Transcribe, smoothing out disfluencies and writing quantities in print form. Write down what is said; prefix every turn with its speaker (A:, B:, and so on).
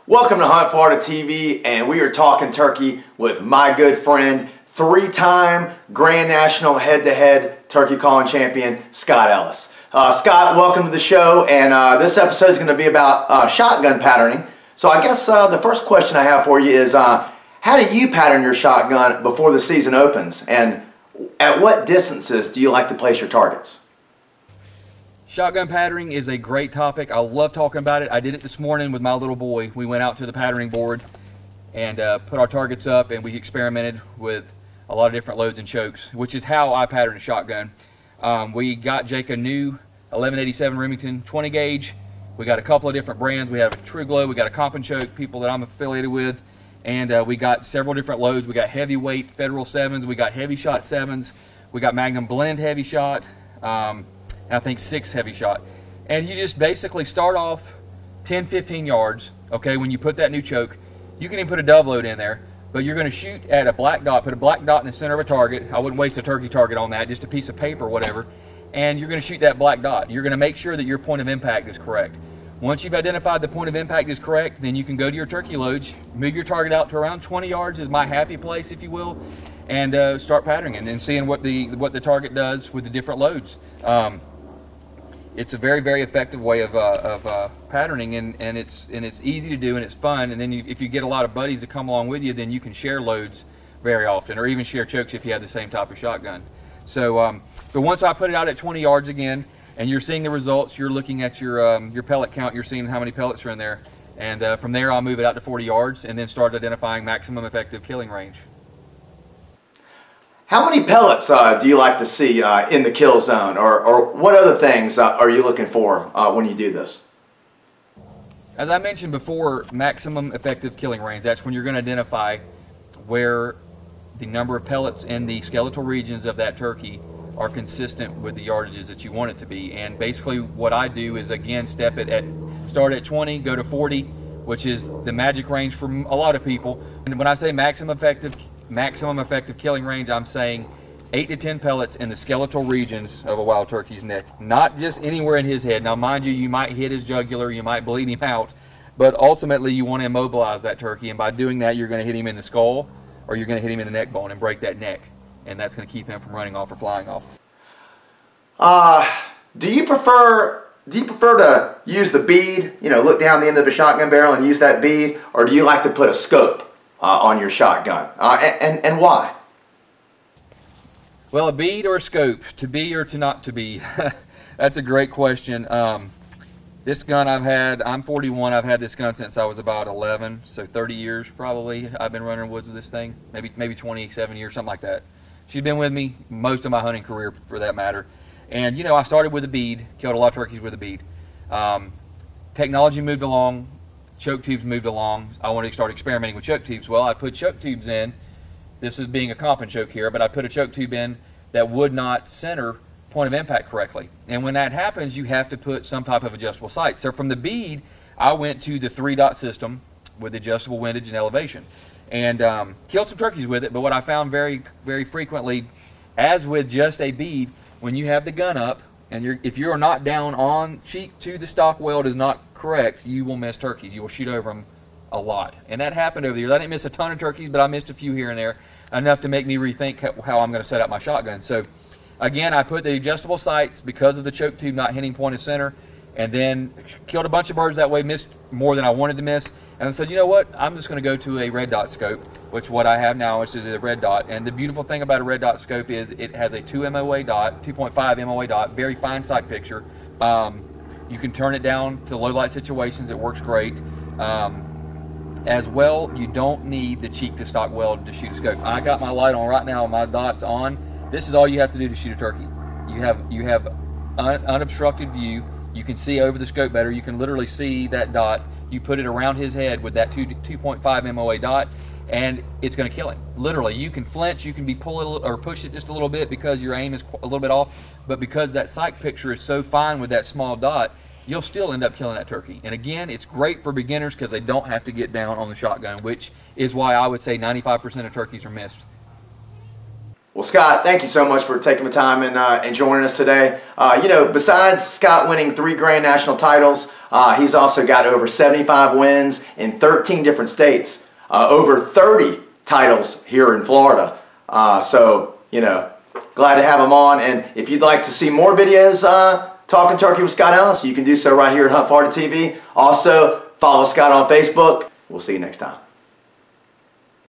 A: Welcome to Hunt Florida TV, and we are talking turkey with my good friend, three-time Grand National head-to-head turkey calling champion, Scott Ellis. Scott, welcome to the show, and this episode is going to be about shotgun patterning. So I guess the first question I have for you is, how do you pattern your shotgun before the season opens, and at what distances do you like to place your targets?
B: Shotgun patterning is a great topic. I love talking about it. I did it this morning with my little boy. We went out to the patterning board and put our targets up, and we experimented with a lot of different loads and chokes, which is how I pattern a shotgun. We got Jake a new 1187 Remington 20 gauge. We got a couple of different brands. We have a True Glow, we got a Comp and Choke, people that I'm affiliated with, and we got several different loads. We got heavyweight Federal 7s, we got heavy shot 7s, we got Magnum Blend heavy shot, I think 6 heavy shot. And you just basically start off 10-15 yards, okay, when you put that new choke. You can even put a dove load in there, but you're going to shoot at a black dot, put a black dot in the center of a target. I wouldn't waste a turkey target on that, just a piece of paper or whatever. And you're going to shoot that black dot. You're going to make sure that your point of impact is correct. Once you've identified the point of impact is correct, then you can go to your turkey loads, move your target out to around 20 yards is my happy place, if you will, and start patterning and then seeing what the target does with the different loads. It's a very, very effective way of patterning, and it's easy to do, and it's fun. And then if you get a lot of buddies to come along with you, then you can share loads very often, or even share chokes if you have the same type of shotgun. So, but once I put it out at 20 yards again, and you're seeing the results, you're looking at your pellet count, you're seeing how many pellets are in there, and from there I'll move it out to 40 yards, and then start identifying maximum effective killing range.
A: How many pellets do you like to see in the kill zone, or what other things are you looking for when you do this?
B: As I mentioned before, maximum effective killing range, that's when you're going to identify where the number of pellets in the skeletal regions of that turkey are consistent with the yardages that you want it to be. And basically what I do is, again, start at 20, go to 40, which is the magic range for a lot of people. And when I say maximum effective killing range, I'm saying 8 to 10 pellets in the skeletal regions of a wild turkey's neck, not just anywhere in his head. Now mind you, you might hit his jugular, you might bleed him out, but ultimately you want to immobilize that turkey, and by doing that you're going to hit him in the skull, or you're going to hit him in the neck bone and break that neck, and that's going to keep him from running off or flying off.
A: Do you prefer to use the bead, look down the end of a shotgun barrel and use that bead, or do you like to put a scope on your shotgun, and why?
B: Well, a bead or a scope, to be or to not to be, that's a great question. This gun I'm 41, I've had this gun since I was about 11, so 30 years probably I've been running woods with this thing, maybe 27 years, something like that. She's been with me most of my hunting career, for that matter. And I started with a bead, killed a lot of turkeys with a bead. Technology moved along, choke tubes moved along. I wanted to start experimenting with choke tubes. Well, I put choke tubes in. This is being a Comp and Choke here, but I put a choke tube in that would not center point of impact correctly. And when that happens, you have to put some type of adjustable sight. So from the bead, I went to the 3-dot system with adjustable windage and elevation, and killed some turkeys with it. But what I found very, very frequently, as with just a bead, when you have the gun up, and if you're not down on cheek to the stock weld is not correct, you will miss turkeys. You will shoot over them a lot. And that happened over the years. I didn't miss a ton of turkeys, but I missed a few here and there, enough to make me rethink how I'm going to set up my shotgun. So again, I put the adjustable sights because of the choke tube not hitting point of center, and then killed a bunch of birds that way, missed more than I wanted to miss, and I said, you know what, I'm just going to go to a red dot scope, which what I have now, which is a red dot. And the beautiful thing about a red dot scope is it has a 2.5 MOA dot, very fine sight picture. You can turn it down to low light situations, it works great. As well, you don't need the cheek to stock weld to shoot a scope. I got my light on right now, my dot's on. This is all you have to do to shoot a turkey. You have unobstructed view. You can see over the scope better. You can literally see that dot. You put it around his head with that 2.5 MOA dot, and it's going to kill him. Literally, you can flinch, you can be pull or push it just a little bit because your aim is a little bit off, but because that sight picture is so fine with that small dot, you'll still end up killing that turkey. And again, it's great for beginners because they don't have to get down on the shotgun, which is why I would say 95% of turkeys are missed.
A: Well, Scott, thank you so much for taking the time and joining us today. You know, besides Scott winning 3 Grand National titles, he's also got over 75 wins in 13 different states, over 30 titles here in Florida. So, you know, glad to have him on. And if you'd like to see more videos Talking Turkey with Scott Ellis, you can do so right here at Hunt Florida TV. Also, follow Scott on Facebook. We'll see you next time.